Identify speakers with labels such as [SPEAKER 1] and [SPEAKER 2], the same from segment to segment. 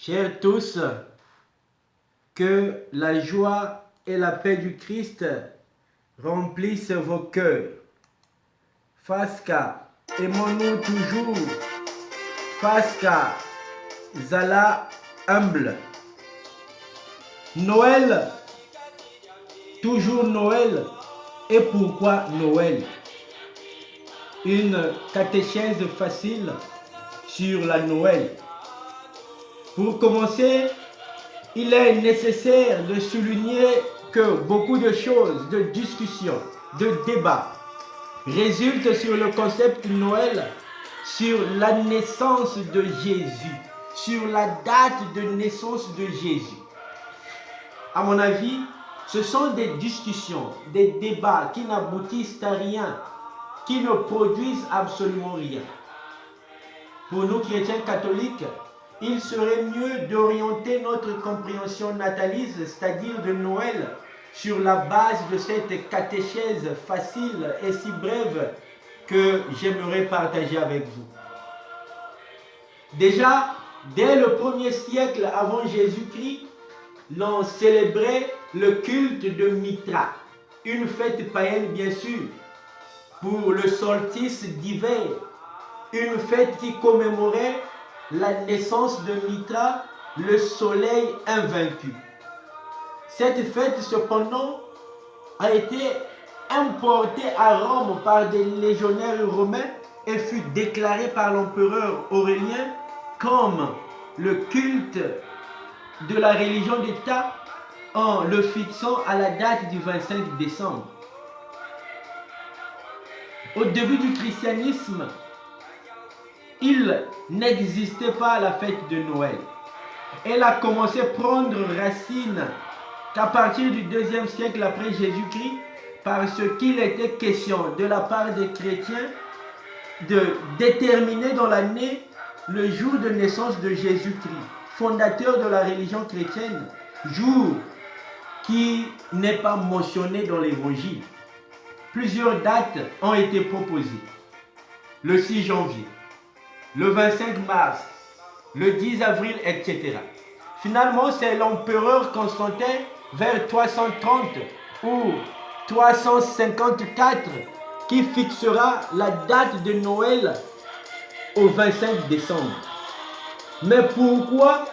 [SPEAKER 1] Chers tous, que la joie et la paix du Christ remplissent vos cœurs. Fasca, aimons-nous toujours. Fasca, Zala humble. Noël, toujours Noël. Et pourquoi Noël? Une catéchèse facile sur la Noël. Pour commencer, il est nécessaire de souligner que beaucoup de choses, de discussions, de débats résultent sur le concept Noël, sur la naissance de Jésus, sur la date de naissance de Jésus. À mon avis, ce sont des discussions, des débats qui n'aboutissent à rien, qui ne produisent absolument rien. Pour nous chrétiens catholiques, il serait mieux d'orienter notre compréhension nataliste, c'est-à-dire de Noël, sur la base de cette catéchèse facile et si brève que j'aimerais partager avec vous. Déjà, dès le 1er siècle avant Jésus-Christ, l'on célébrait le culte de Mithra, une fête païenne bien sûr, pour le solstice d'hiver, une fête qui commémorait la naissance de Mithra, le soleil invaincu. Cette fête cependant a été importée à Rome par des légionnaires romains et fut déclarée par l'empereur Aurélien comme le culte de la religion d'État en le fixant à la date du 25 décembre. Au début du christianisme, il n'existait pas la fête de Noël. Elle a commencé à prendre racine qu'à partir du 2e siècle après Jésus-Christ, parce qu'il était question de la part des chrétiens de déterminer dans l'année le jour de naissance de Jésus-Christ, fondateur de la religion chrétienne, jour qui n'est pas mentionné dans l'évangile. Plusieurs dates ont été proposées. Le 6 janvier, le 25 mars, le 10 avril, etc. Finalement, c'est l'empereur Constantin vers 330 ou 354 qui fixera la date de Noël au 25 décembre. Mais pourquoi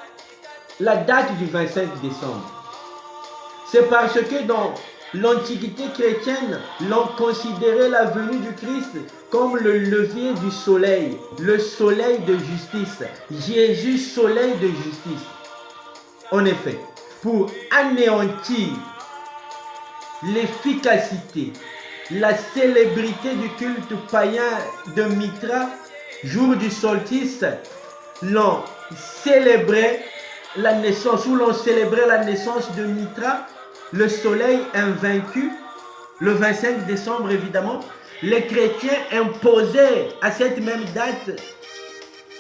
[SPEAKER 1] la date du 25 décembre? C'est parce que dans l'Antiquité chrétienne, l'on considérait la venue du Christ comme le lever du soleil, le soleil de justice. Jésus, soleil de justice. En effet, pour anéantir l'efficacité, la célébrité du culte païen de Mithra, jour du solstice, l'on célébrait la naissance de Mithra, le soleil invaincu, le 25 décembre évidemment. Les chrétiens imposaient à cette même date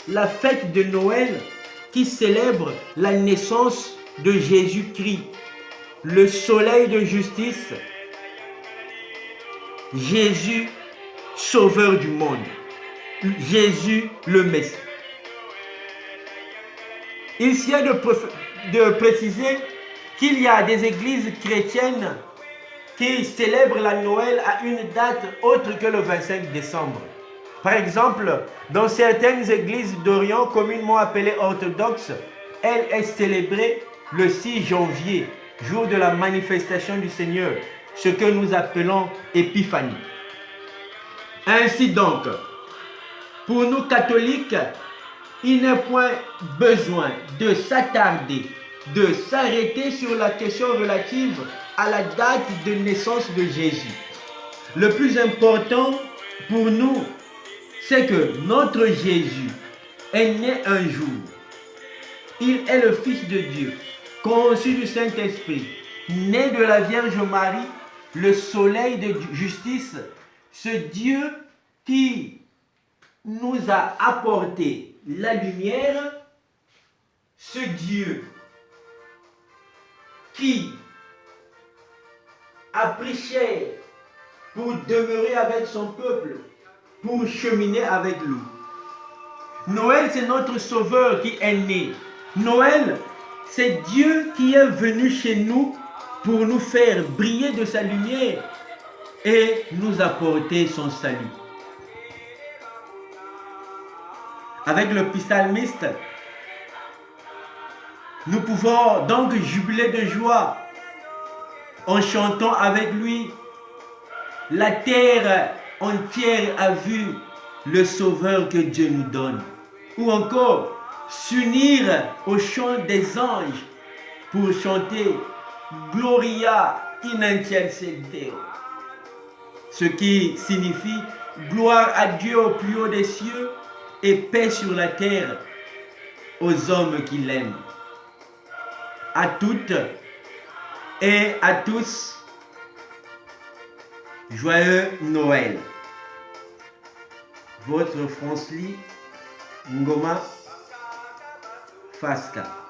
[SPEAKER 1] la fête de Noël qui célèbre la naissance de Jésus-Christ, le soleil de justice, Jésus, sauveur du monde, Jésus le Messie. Il s'y a de préciser qu'il y a des églises chrétiennes qui célèbrent la Noël à une date autre que le 25 décembre. Par exemple, dans certaines églises d'Orient communément appelées orthodoxes, elle est célébrée le 6 janvier, jour de la manifestation du Seigneur, ce que nous appelons Épiphanie. Ainsi donc, pour nous catholiques, il n'est point besoin de s'attarder, de s'arrêter sur la question relative à la date de naissance de Jésus. Le plus important pour nous, c'est que notre Jésus est né un jour. Il est le Fils de Dieu, conçu du Saint-Esprit, né de la Vierge Marie, le soleil de justice, ce Dieu qui nous a apporté la lumière, ce Dieu qui a pris chair pour demeurer avec son peuple, pour cheminer avec lui. Noël, c'est notre Sauveur qui est né. Noël, c'est Dieu qui est venu chez nous pour nous faire briller de sa lumière et nous apporter son salut. Avec le psalmiste, nous pouvons donc jubiler de joie en chantant avec lui. La terre entière a vu le Sauveur que Dieu nous donne. Ou encore, s'unir au chant des anges pour chanter Gloria in excelsis Deo. Ce qui signifie gloire à Dieu au plus haut des cieux et paix sur la terre aux hommes qui l'aiment. À toutes et à tous, joyeux Noël. Votre Francely Ngoma Fasca.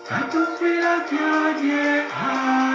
[SPEAKER 2] Katufila kyadye ano